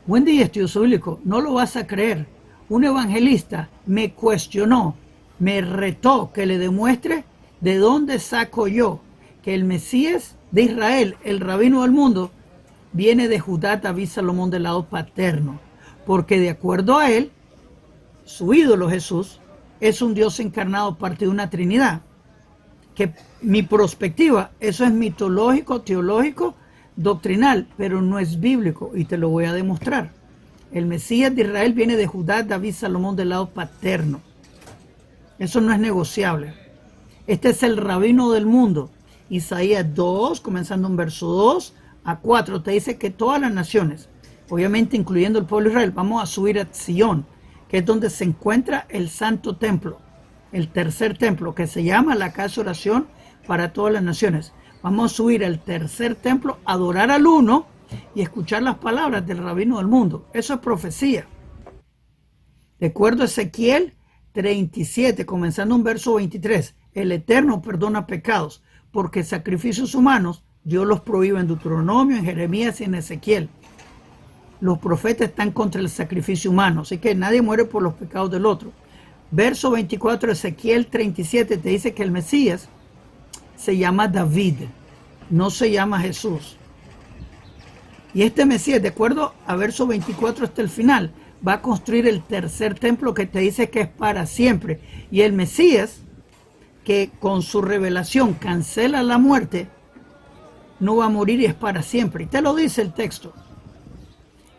Buen día, estudioso bíblico. No lo vas a creer. Un evangelista me cuestionó, me retó que le demuestre de dónde saco yo que el Mesías de Israel, el rabino del mundo, viene de Judá, David, Salomón del lado paterno. Porque de acuerdo a él, su ídolo Jesús es un Dios encarnado, parte de una Trinidad. Que mi perspectiva, eso es mitológico, teológico, doctrinal, pero no es bíblico, y te lo voy a demostrar. El Mesías de Israel viene de Judá, David, Salomón del lado paterno. Eso no es negociable. Este es el rabino del mundo. Isaías 2, comenzando en verso 2 a 4, te dice que todas las naciones, obviamente incluyendo el pueblo de Israel, vamos a subir a Sion, que es donde se encuentra el santo templo, el tercer templo, que se llama la casa de oración para todas las naciones. Vamos a subir al tercer templo, adorar al uno y escuchar las palabras del rabino del mundo. Eso es profecía. De acuerdo a Ezequiel 37, comenzando en verso 23, el Eterno perdona pecados, porque sacrificios humanos Dios los prohíbe en Deuteronomio, en Jeremías y en Ezequiel. Los profetas están contra el sacrificio humano, así que nadie muere por los pecados del otro. Verso 24, Ezequiel 37, te dice que el Mesías se llama David, no se llama Jesús. Y este Mesías, de acuerdo a verso 24 hasta el final, va a construir el tercer templo que te dice que es para siempre. Y el Mesías, que con su revelación cancela la muerte, no va a morir y es para siempre. Y te lo dice el texto.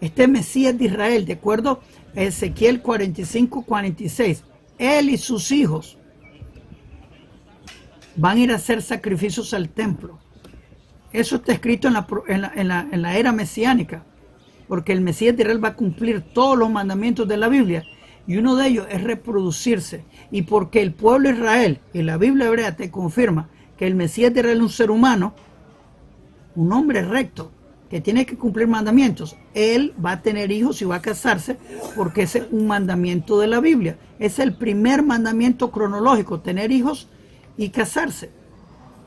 Este Mesías de Israel, de acuerdo a Ezequiel 45, 46, él y sus hijos van a ir a hacer sacrificios al templo. Eso está escrito en la era mesiánica, porque el Mesías de Israel va a cumplir todos los mandamientos de la Biblia, y uno de ellos es reproducirse. Y porque el pueblo de Israel, y la Biblia hebrea te confirma que el Mesías de Israel es un ser humano, un hombre recto, que tiene que cumplir mandamientos, él va a tener hijos y va a casarse, porque ese es un mandamiento de la Biblia. Es el primer mandamiento cronológico, tener hijos y casarse.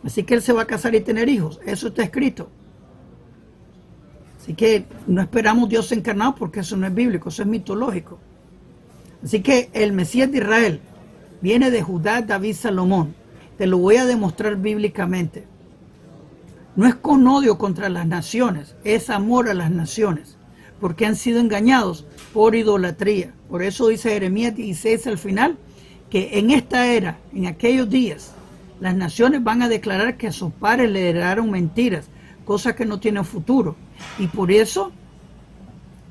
Así que él se va a casar y tener hijos. Eso está escrito. Así que no esperamos Dios encarnado, porque eso no es bíblico, eso es mitológico. Así que el Mesías de Israel viene de Judá, David, Salomón. Te lo voy a demostrar bíblicamente. No es con odio contra las naciones, es amor a las naciones, porque han sido engañados por idolatría. Por eso dice Jeremías 16 al final, que en esta era, en aquellos días, las naciones van a declarar que a sus padres le heredaron mentiras, cosas que no tienen futuro. Y por eso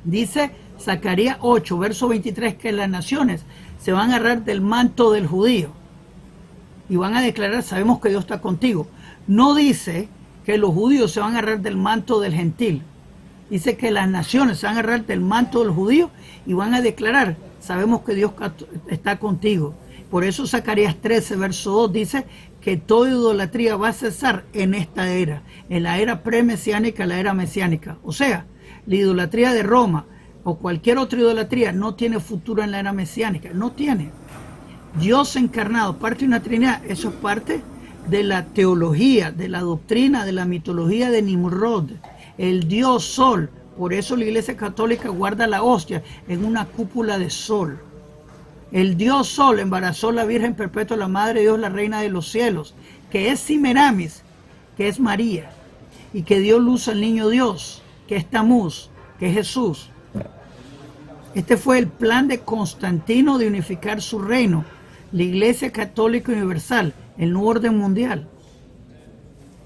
dice Zacarías 8, verso 23, que las naciones se van a agarrar del manto del judío y van a declarar, sabemos que Dios está contigo. No dice que los judíos se van a agarrar del manto del gentil. Dice que las naciones se van a agarrar del manto del judío y van a declarar, sabemos que Dios está contigo. Por eso Zacarías 13, verso 2 dice que toda idolatría va a cesar en esta era, en la era premesiánica, la era mesiánica. O sea, la idolatría de Roma o cualquier otra idolatría no tiene futuro en la era mesiánica, no tiene. Dios encarnado, parte de una Trinidad, eso es parte de la teología, de la doctrina, de la mitología de Nimrod, el dios sol. Por eso la Iglesia Católica guarda la hostia en una cúpula de sol. El dios sol embarazó a la Virgen Perpetua, la Madre de Dios, la Reina de los Cielos, que es Semiramis, que es María, y que dio luz al niño Dios, que es Tamuz, que es Jesús. Este fue el plan de Constantino de unificar su reino, la Iglesia Católica Universal, el nuevo orden mundial.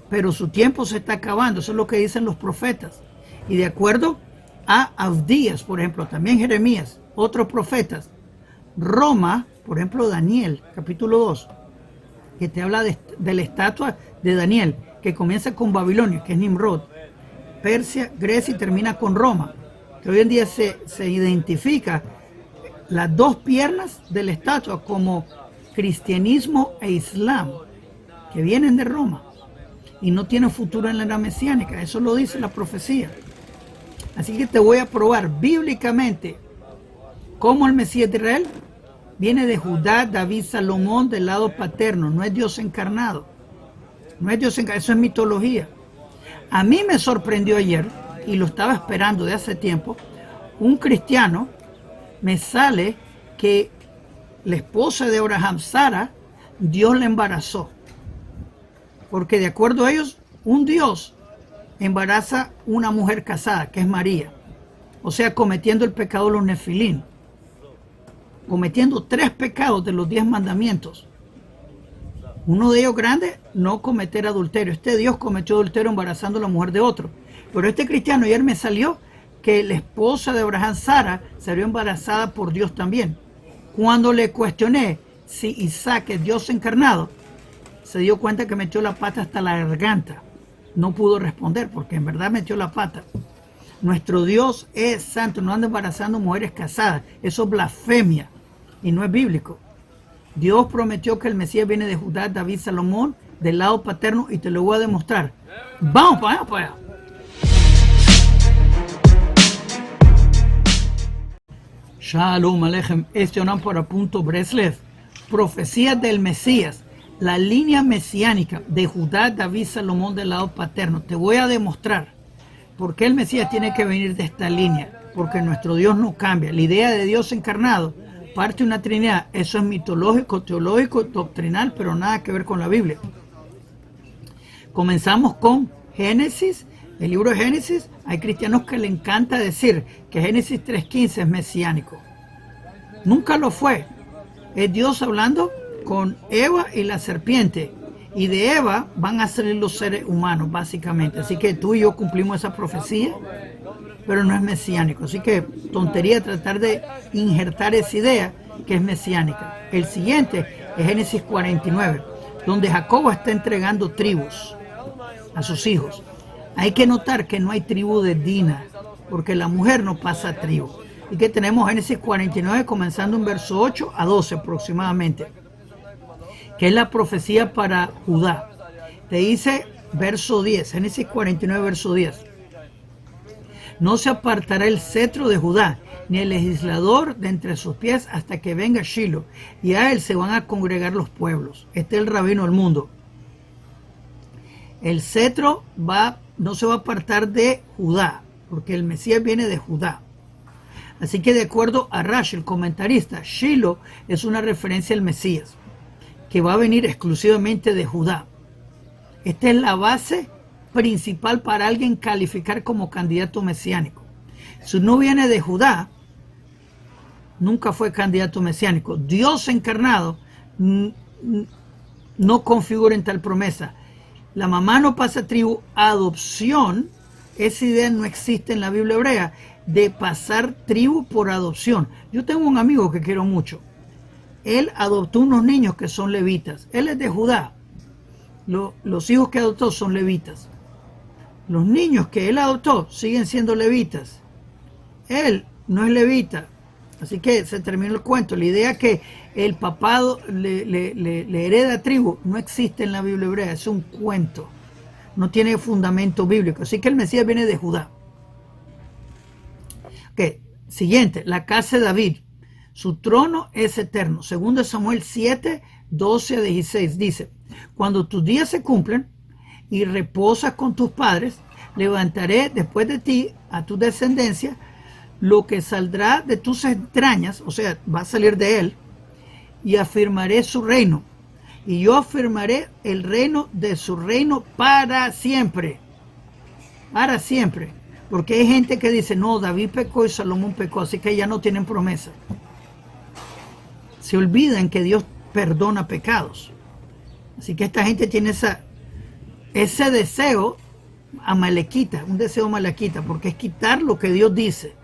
Pero su tiempo se está acabando, eso es lo que dicen los profetas. Y de acuerdo a Abdías, por ejemplo, también Jeremías, otros profetas, Roma, por ejemplo, Daniel, capítulo 2, que te habla de la estatua de Daniel, que comienza con Babilonia, que es Nimrod, Persia, Grecia y termina con Roma, que hoy en día se identifica las dos piernas de la estatua como cristianismo e islam, que vienen de Roma y no tienen futuro en la era mesiánica. Eso lo dice la profecía. Así que te voy a probar bíblicamente cómo el Mesías de Israel viene de Judá, David, Salomón, del lado paterno. No es Dios encarnado. No es Dios encarnado, eso es mitología. A mí me sorprendió ayer, y lo estaba esperando de hace tiempo, un cristiano, me sale que la esposa de Abraham, Sara, Dios la embarazó. Porque de acuerdo a ellos, un Dios embaraza una mujer casada, que es María. O sea, cometiendo el pecado de los nefilín. Cometiendo 3 pecados de los 10 mandamientos. Uno de ellos grande, no cometer adulterio. Este Dios cometió adulterio embarazando a la mujer de otro. Pero este cristiano ayer me salió que la esposa de Abraham, Sara, salió embarazada por Dios también. Cuando le cuestioné si Isaac es Dios encarnado, se dio cuenta que metió la pata hasta la garganta. No pudo responder porque en verdad metió la pata. Nuestro Dios es santo, no anda embarazando mujeres casadas. Eso es blasfemia y no es bíblico. Dios prometió que el Mesías viene de Judá, David, Salomón, del lado paterno, y te lo voy a demostrar. Vamos para allá. Shalom Aleichem, Estionam para punto Breslev. Profecías del Mesías, la línea mesiánica de Judá, David, Salomón del lado paterno. Te voy a demostrar por qué el Mesías tiene que venir de esta línea. Porque nuestro Dios no cambia. La idea de Dios encarnado parte de una trinidad. Eso es mitológico, teológico, doctrinal, pero nada que ver con la Biblia. Comenzamos con Génesis. El libro de Génesis, hay cristianos que le encanta decir que Génesis 3.15 es mesiánico. Nunca lo fue. Es Dios hablando con Eva y la serpiente. Y de Eva van a salir los seres humanos, básicamente. Así que tú y yo cumplimos esa profecía, pero no es mesiánico. Así que tontería tratar de injertar esa idea que es mesiánica. El siguiente es Génesis 49, donde Jacob está entregando tribus a sus hijos. Hay que notar que no hay tribu de Dina, porque la mujer no pasa tribu. Y que tenemos Génesis 49 comenzando en verso 8 a 12 aproximadamente, que es la profecía para Judá. Te dice verso 10, Génesis 49 verso 10. No se apartará el cetro de Judá, ni el legislador de entre sus pies hasta que venga Shiloh, y a él se van a congregar los pueblos. Este es el rabino del mundo. El cetro no se va a apartar de Judá, porque el Mesías viene de Judá. Así que de acuerdo a Rashi, el comentarista, Shiloh es una referencia al Mesías, que va a venir exclusivamente de Judá. Esta es la base principal para alguien calificar como candidato mesiánico. Si no viene de Judá, nunca fue candidato mesiánico. Dios encarnado no configura en tal promesa. La mamá no pasa tribu, adopción, esa idea no existe en la Biblia hebrea, de pasar tribu por adopción. Yo tengo un amigo que quiero mucho. Él adoptó unos niños que son levitas. Él es de Judá. Los hijos que adoptó son levitas. Los niños que él adoptó siguen siendo levitas. Él no es levita. Así que se terminó el cuento. La idea que el papá le hereda tribu no existe en la Biblia hebrea. Es un cuento. No tiene fundamento bíblico. Así que el Mesías viene de Judá. Okay. Siguiente, la casa de David. Su trono es eterno. Segundo Samuel 7, 12 a 16 dice: cuando tus días se cumplen y reposas con tus padres, levantaré después de ti a tu descendencia lo que saldrá de tus entrañas, o sea, va a salir de él, y afirmaré su reino. Y yo afirmaré el reino de su reino para siempre. Para siempre. Porque hay gente que dice, no, David pecó y Salomón pecó, así que ya no tienen promesa. Se olvidan que Dios perdona pecados. Así que esta gente tiene ese deseo amalequita, un deseo amalequita, porque es quitar lo que Dios dice.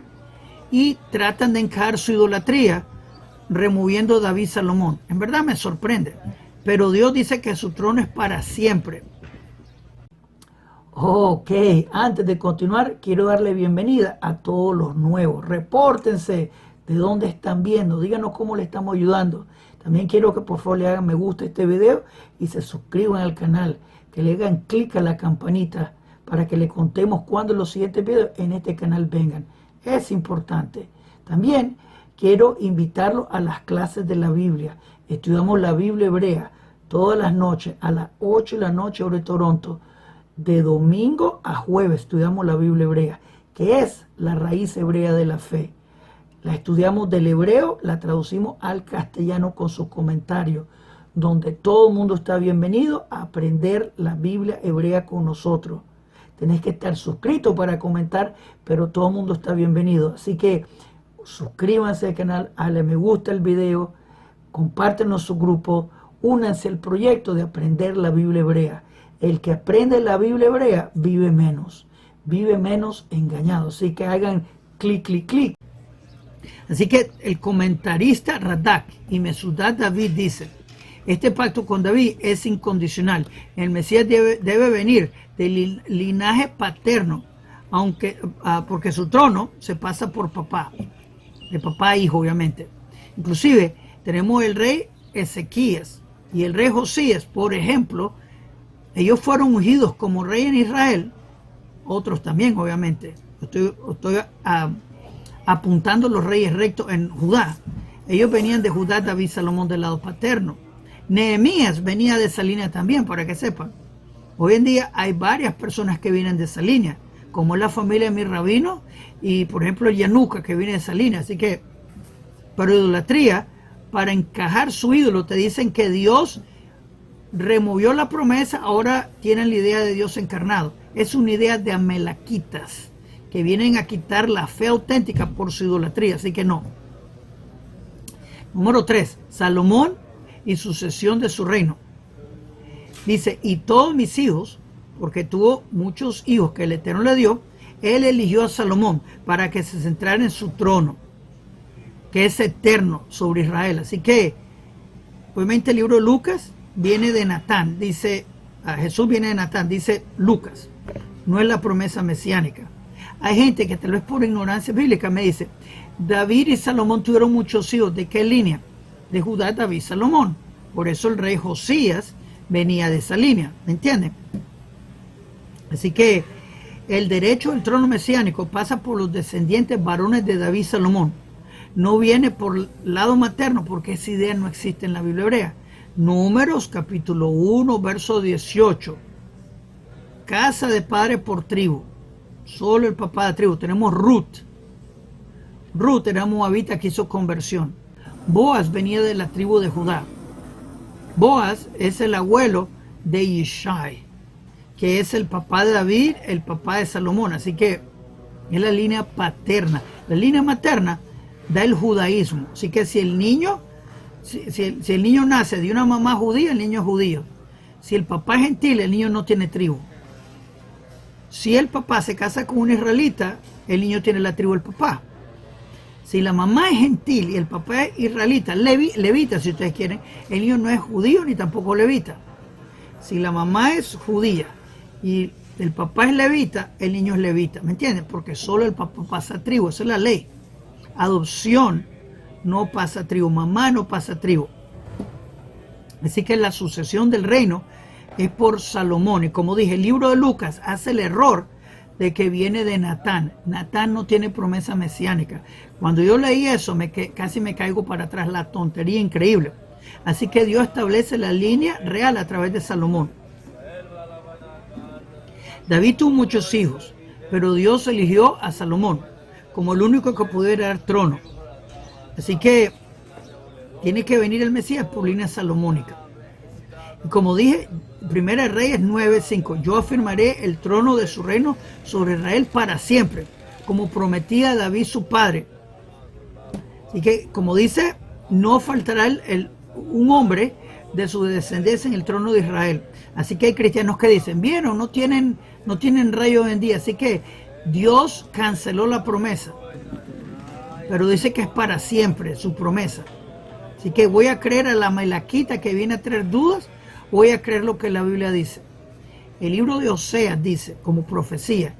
Y tratan de encajar su idolatría removiendo a David Salomón. En verdad me sorprende. Pero Dios dice que su trono es para siempre. Ok, antes de continuar, quiero darle bienvenida a todos los nuevos. Repórtense de dónde están viendo, díganos cómo le estamos ayudando. También quiero que por favor le hagan me gusta a este video y se suscriban al canal, que le hagan clic a la campanita para que le contemos cuando los siguientes videos en este canal vengan. Es importante. También quiero invitarlos a las clases de la Biblia. Estudiamos la Biblia hebrea todas las noches a las 8 de la noche hora de Toronto. De domingo a jueves estudiamos la Biblia hebrea. que es la raíz hebrea de la fe. La estudiamos del hebreo, la traducimos al castellano con sus comentarios, donde todo el mundo está bienvenido a aprender la Biblia hebrea con nosotros. Tenés que estar suscrito para comentar, pero todo el mundo está bienvenido. Así que suscríbanse al canal, dale me gusta el video, compártenos su grupo, únanse al proyecto de aprender la Biblia hebrea. El que aprende la Biblia hebrea vive menos engañado. Así que hagan clic, clic, clic. Así que el comentarista Radak y Mesudá David dice: este pacto con David es incondicional. El Mesías debe venir del linaje paterno, porque su trono se pasa por papá, de papá a hijo, obviamente. Inclusive tenemos el rey Ezequías y el rey Josías, por ejemplo. Ellos fueron ungidos como rey en Israel, otros también, obviamente. Estoy apuntando los reyes rectos en Judá. Ellos venían de Judá, David, Salomón del lado paterno. Nehemías venía de esa línea también, para que sepan. Hoy en día hay varias personas que vienen de esa línea, como es la familia de mi rabino y, por ejemplo, Yanuca, que viene de esa línea. Así que, para idolatría, para encajar su ídolo, te dicen que Dios removió la promesa, ahora tienen la idea de Dios encarnado. Es una idea de amelaquitas, que vienen a quitar la fe auténtica por su idolatría, así que no. Número 3, Salomón y sucesión de su reino. Dice: y todos mis hijos, porque tuvo muchos hijos que el Eterno le dio, él eligió a Salomón para que se centrara en su trono, que es eterno sobre Israel. Así que, obviamente el libro de Lucas viene de Natán, dice, Jesús viene de Natán, dice Lucas, no es la promesa mesiánica. Hay gente que tal vez por ignorancia bíblica me dice: David y Salomón tuvieron muchos hijos. ¿De qué línea? De Judá, David, Salomón. Por eso el rey Josías venía de esa línea, ¿me entienden? Así que el derecho al trono mesiánico pasa por los descendientes varones de David y Salomón. No viene por el lado materno, porque esa idea no existe en la Biblia hebrea. Números capítulo 1, verso 18. Casa de padre por tribu. Solo el papá de tribu. Tenemos Ruth. Ruth era moabita que hizo conversión. Boaz venía de la tribu de Judá. Boaz es el abuelo de Yishai, que es el papá de David, el papá de Salomón. Así que es la línea paterna. La línea materna da el judaísmo. Así que si el niño nace de una mamá judía, el niño es judío. Si el papá es gentil, el niño no tiene tribu. Si el papá se casa con un israelita, el niño tiene la tribu del papá. Si la mamá es gentil y el papá es israelita, levita si ustedes quieren, el niño no es judío ni tampoco levita. Si la mamá es judía y el papá es levita, el niño es levita. ¿Me entienden? Porque solo el papá pasa tribu, esa es la ley. Adopción no pasa tribu, mamá no pasa tribu. Así que la sucesión del reino es por Salomón. Y como dije, el libro de Lucas hace el error de que viene de Natán. Natán no tiene promesa mesiánica. Cuando yo leí eso, casi me caigo para atrás, la tontería increíble. Así que Dios establece la línea real a través de Salomón. David tuvo muchos hijos, pero Dios eligió a Salomón como el único que pudiera dar trono. Así que tiene que venir el Mesías por línea salomónica. Y como dije, Primera Reyes 9:5, yo afirmaré el trono de su reino sobre Israel para siempre, como prometía a David su padre. Así que, como dice, no faltará un hombre de su descendencia en el trono de Israel. Así que hay cristianos que dicen: ¿vieron? No tienen rey hoy en día. Así que Dios canceló la promesa, pero dice que es para siempre su promesa. Así que voy a creer a la melaquita que viene a traer dudas, voy a creer lo que la Biblia dice. El libro de Oseas dice, como profecía,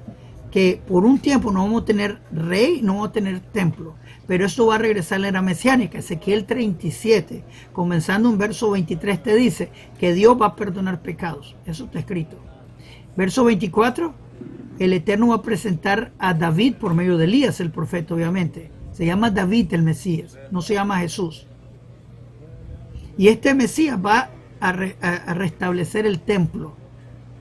que por un tiempo no vamos a tener rey, no vamos a tener templo, pero esto va a regresar a la era mesiánica. Ezequiel 37, comenzando en verso 23, te dice que Dios va a perdonar pecados. Eso está escrito. Verso 24, el Eterno va a presentar a David por medio de Elías, el profeta, obviamente. Se llama David el Mesías, no se llama Jesús. Y este Mesías va a restablecer el templo,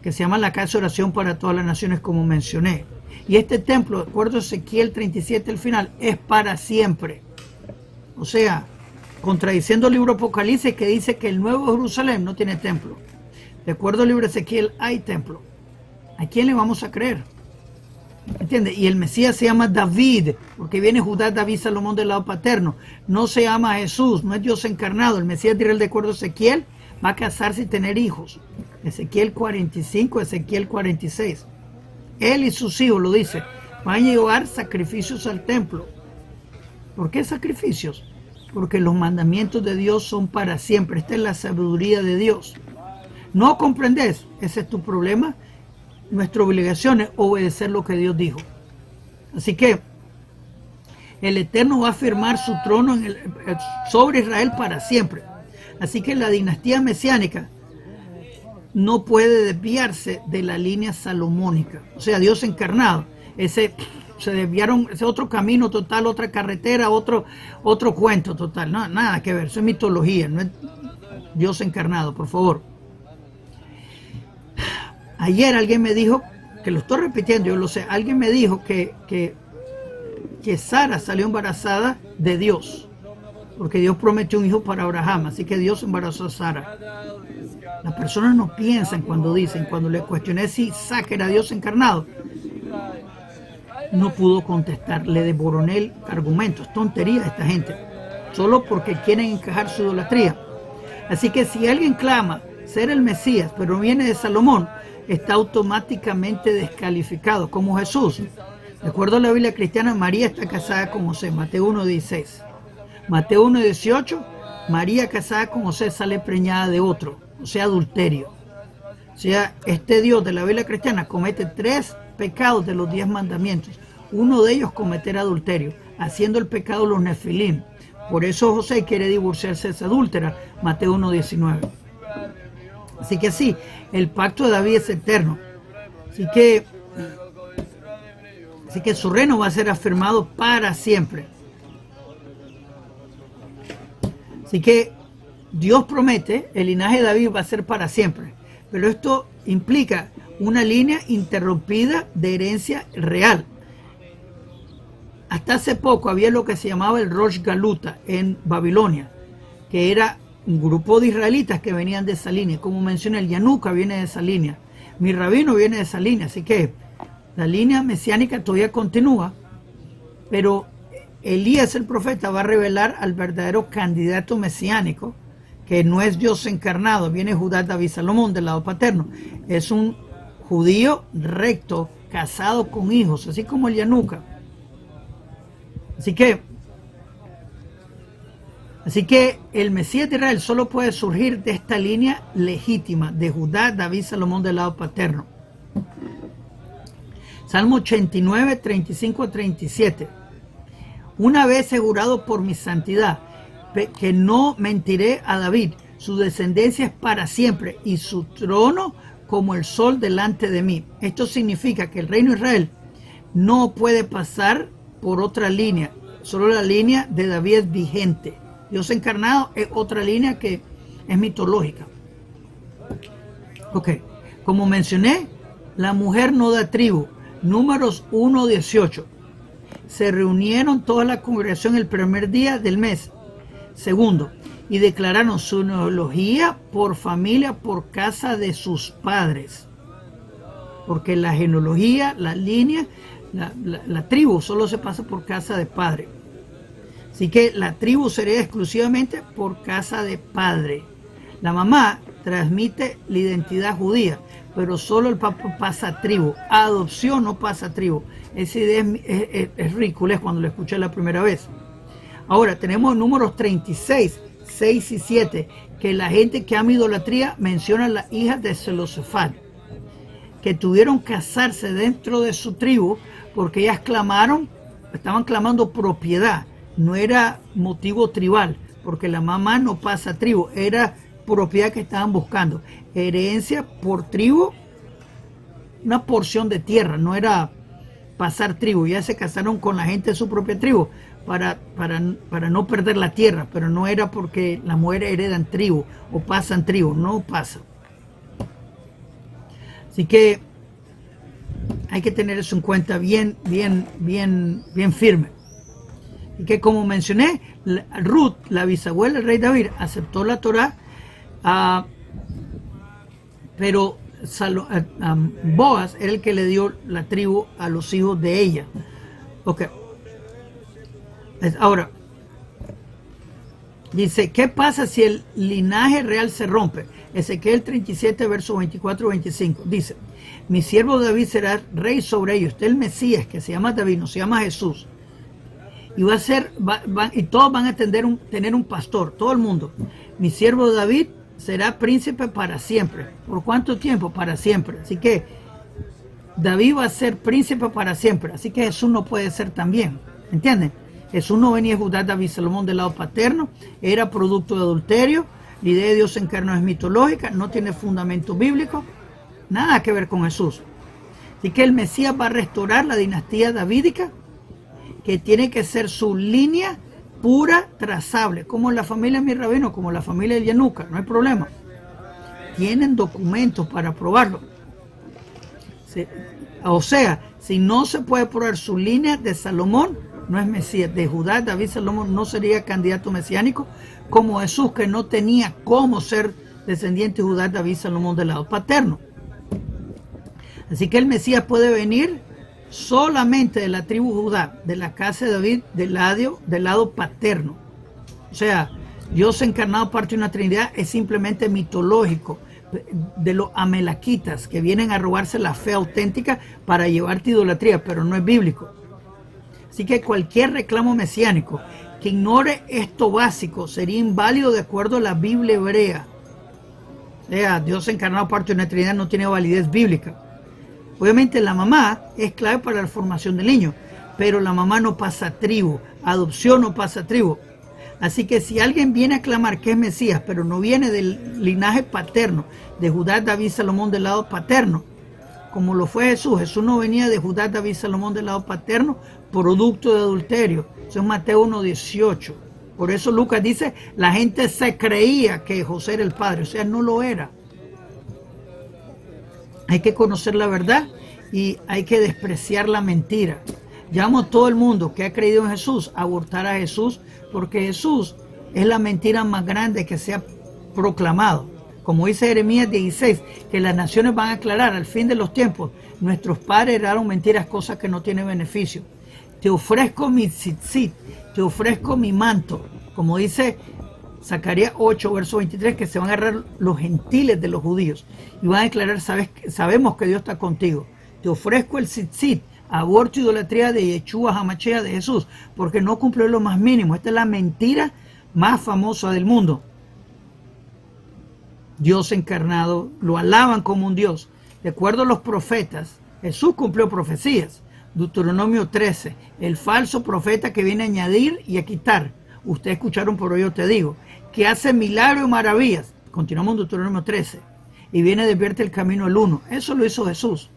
que se llama la casa de oración para todas las naciones, como mencioné. Y este templo, de acuerdo a Ezequiel 37 al final, es para siempre. O sea, contradiciendo el libro Apocalipsis que dice que el Nuevo Jerusalén no tiene templo. De acuerdo al libro de Ezequiel hay templo. ¿A quién le vamos a creer? ¿Entiendes? Y el Mesías se llama David, porque viene Judá, David, Salomón del lado paterno. No se llama Jesús, no es Dios encarnado. El Mesías de Israel, de acuerdo a Ezequiel, va a casarse y tener hijos. Ezequiel 45, Ezequiel 46. Él y sus hijos, lo dice, van a llevar sacrificios al templo. ¿Por qué sacrificios? Porque los mandamientos de Dios son para siempre. Esta es la sabiduría de Dios. ¿No comprendes? Ese es tu problema. Nuestra obligación es obedecer lo que Dios dijo. Así que el Eterno va a firmar su trono sobre Israel para siempre. Así que la dinastía mesiánica no puede desviarse de la línea salomónica. O sea, Dios encarnado. Se desviaron, ese otro camino total, otra carretera, otro cuento total. No, nada que ver, eso es mitología, no es Dios encarnado, por favor. Ayer alguien me dijo, que lo estoy repitiendo, yo lo sé, alguien me dijo que Sara salió embarazada de Dios, porque Dios prometió un hijo para Abraham, así que Dios embarazó a Sara. Las personas no piensan cuando dicen, cuando le cuestioné si Isaac era Dios encarnado, no pudo contestar, le desboroné el argumento, es tontería de esta gente, solo porque quieren encajar su idolatría. Así que si alguien clama ser el Mesías, pero viene de Salomón, está automáticamente descalificado, como Jesús. De acuerdo a la Biblia cristiana, María está casada con José, Mateo 1:16. Mateo 1:18, María casada con José sale preñada de otro, o sea, adulterio. O sea, este Dios de la Biblia cristiana comete 3 pecados de los 10 mandamientos. Uno de ellos, cometer adulterio, haciendo el pecado los nefilim. Por eso José quiere divorciarse de esa adúltera, Mateo 1:19. Así que sí, el pacto de David es eterno. Así que su reino va a ser afirmado para siempre. Así que Dios promete, el linaje de David va a ser para siempre. Pero esto implica una línea interrumpida de herencia real. Hasta hace poco había lo que se llamaba el Rosh Galuta en Babilonia, que era un grupo de israelitas que venían de esa línea. Como mencioné, el Yanuca viene de esa línea. Mi rabino viene de esa línea. Así que la línea mesiánica todavía continúa, pero Elías el profeta va a revelar al verdadero candidato mesiánico, que no es Dios encarnado. Viene Judá, David, Salomón del lado paterno. Es un judío recto, casado con hijos, así como el Yanuca. Así que el Mesías de Israel solo puede surgir de esta línea legítima de Judá, David, Salomón del lado paterno. Salmo 89, 35 a 37. Una vez he jurado por mi santidad que no mentiré a David. Su descendencia es para siempre y su trono como el sol delante de mí. Esto significa que el reino de Israel no puede pasar por otra línea. Solo la línea de David es vigente. Dios encarnado es otra línea que es mitológica. Ok, como mencioné, la mujer no da tribu. Números 1:18. Se reunieron toda la congregación el primer día del mes. Segundo, y declararon su genealogía por familia, por casa de sus padres. Porque la genealogía, la línea, la tribu solo se pasa por casa de padre. Así que la tribu sería exclusivamente por casa de padre. La mamá transmite la identidad judía, pero solo el papá pasa tribu. Adopción no pasa tribu. Esa idea es ridícula cuando la escuché la primera vez. Ahora tenemos números 36, 6 y 7, que la gente que ama idolatría menciona a las hijas de Zelosefat, que tuvieron que casarse dentro de su tribu porque ellas estaban clamando propiedad. No era motivo tribal, porque la mamá no pasa tribu, era propiedad que estaban buscando. Herencia por tribu, una porción de tierra, no era pasar tribu. Ya se casaron con la gente de su propia tribu para no perder la tierra, pero no era porque las mujeres heredan tribu o pasan tribu, no pasa. Así que Hay que tener eso en cuenta bien firme. Y que como mencioné, Ruth, la bisabuela del rey David, aceptó la Torá, pero Boaz era el que le dio la tribu a los hijos de ella. Ok. Ahora, dice, ¿qué pasa si el linaje real se rompe? Ezequiel 37, versos 24 y 25. Dice, mi siervo David será rey sobre ellos. Este es el Mesías, que se llama David, no se llama Jesús. Y va a ser, y todos van a tener un pastor, todo el mundo. Mi siervo David será príncipe para siempre. ¿Por cuánto tiempo? Para siempre. Así que David va a ser príncipe para siempre. Así que Jesús no puede ser también. ¿Entienden? Jesús no venía de Judá, David, Salomón del lado paterno. Era producto de adulterio. La idea de Dios encarnado es mitológica. No tiene fundamento bíblico. Nada que ver con Jesús. Así que el Mesías va a restaurar la dinastía davídica, que tiene que ser su línea pura, trazable, como la familia de mi rabino, como la familia de Yanuka, no hay problema. Tienen documentos para probarlo. O sea, si no se puede probar su línea de Salomón, no es Mesías. De Judá, David, Salomón no sería candidato mesiánico, como Jesús, que no tenía cómo ser descendiente de Judá, David, Salomón del lado paterno. Así que el Mesías puede venir solamente de la tribu Judá, de la casa de David, del lado paterno. O sea, Dios encarnado, parte de una Trinidad, es simplemente mitológico, de los amalequitas que vienen a robarse la fe auténtica para llevarte idolatría, pero no es bíblico. Así que cualquier reclamo mesiánico que ignore esto básico sería inválido de acuerdo a la Biblia hebrea. O sea, Dios encarnado, parte de una Trinidad, no tiene validez bíblica. Obviamente la mamá es clave para la formación del niño, pero la mamá no pasa tribu, adopción no pasa tribu. Así que si alguien viene a clamar que es Mesías, pero no viene del linaje paterno, de Judá, David, Salomón del lado paterno, como lo fue Jesús. Jesús no venía de Judá, David, Salomón del lado paterno, producto de adulterio. Eso es Mateo 1:18. Por eso Lucas dice, la gente se creía que José era el padre, o sea, no lo era. Hay que conocer la verdad y hay que despreciar la mentira. Llamo a todo el mundo que ha creído en Jesús a abortar a Jesús, porque Jesús es la mentira más grande que se ha proclamado. Como dice Jeremías 16, que las naciones van a aclarar al fin de los tiempos. Nuestros padres heredaron mentiras, cosas que no tienen beneficio. Te ofrezco mi tzitzit, te ofrezco mi manto. Como dice Zacarías 8, verso 23, que se van a agarrar los gentiles de los judíos y van a declarar, sabemos que Dios está contigo. Te ofrezco el tzitzit, aborto, idolatría de Yeshua HaMashiach, de Jesús, porque no cumplió lo más mínimo. Esta es la mentira más famosa del mundo. Dios encarnado, lo alaban como un Dios. De acuerdo a los profetas, Jesús cumplió profecías. Deuteronomio 13, el falso profeta que viene a añadir y a quitar. Ustedes escucharon, por ello te digo, que hace milagros y maravillas. Continuamos en Deuteronomio 13. Y viene a desviarte el camino al uno. Eso lo hizo Jesús.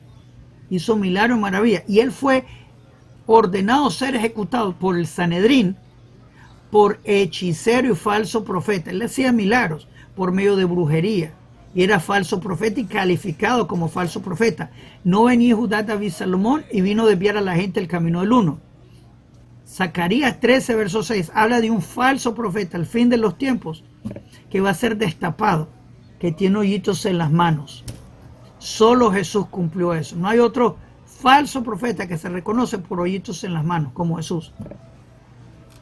Hizo milagros y maravillas. Y él fue ordenado ser ejecutado por el Sanedrín por hechicero y falso profeta. Él hacía milagros por medio de brujería. Y era falso profeta y calificado como falso profeta. No venía Judá, David, Salomón y vino a desviar a la gente el camino del uno. Zacarías 13, verso 6, habla de un falso profeta al fin de los tiempos que va a ser destapado, que tiene hoyitos en las manos. Solo Jesús cumplió eso. No hay otro falso profeta que se reconoce por hoyitos en las manos como Jesús.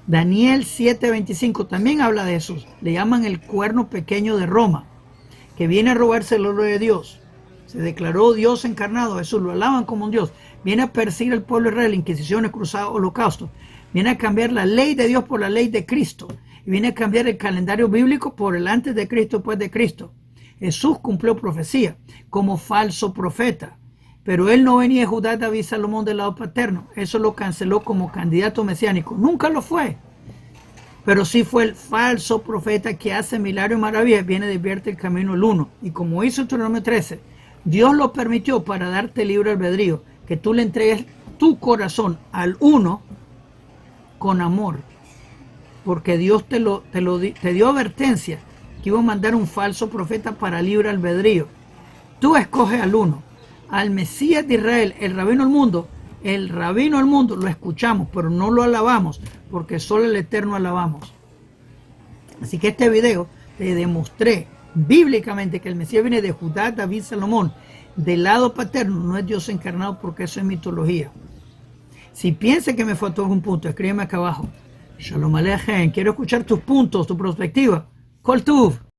Daniel 7:25 también habla de Jesús. Le llaman el cuerno pequeño de Roma, que viene a robarse el oro de Dios. Se declaró Dios encarnado, Jesús, lo alaban como un Dios. Viene a perseguir al pueblo de Israel, inquisiciones, cruzadas, holocaustos. Viene a cambiar la ley de Dios por la ley de Cristo. Y viene a cambiar el calendario bíblico por el antes de Cristo, después de Cristo. Jesús cumplió profecía como falso profeta. Pero él no venía de Judá, David, Salomón del lado paterno. Eso lo canceló como candidato mesiánico. Nunca lo fue. Pero sí fue el falso profeta que hace milagros y maravillas. Viene a desviarte el camino el uno. Y como hizo Deuteronomio 13, Dios lo permitió para darte libre albedrío. Que tú le entregues tu corazón al uno con amor. Porque Dios te dio advertencia que iba a mandar un falso profeta para libre albedrío. Tú escoges al uno. al Mesías de Israel, el rabino del mundo, lo escuchamos, pero no lo alabamos, porque solo el Eterno alabamos. Así que este video te demostré bíblicamente que el Mesías viene de Judá, David, Salomón, del lado paterno, no es Dios encarnado, porque eso es mitología. Si piensas que me faltó algún punto, escríbeme acá abajo. Shalom Aleichem, quiero escuchar tus puntos, tu perspectiva. Kol Tuv.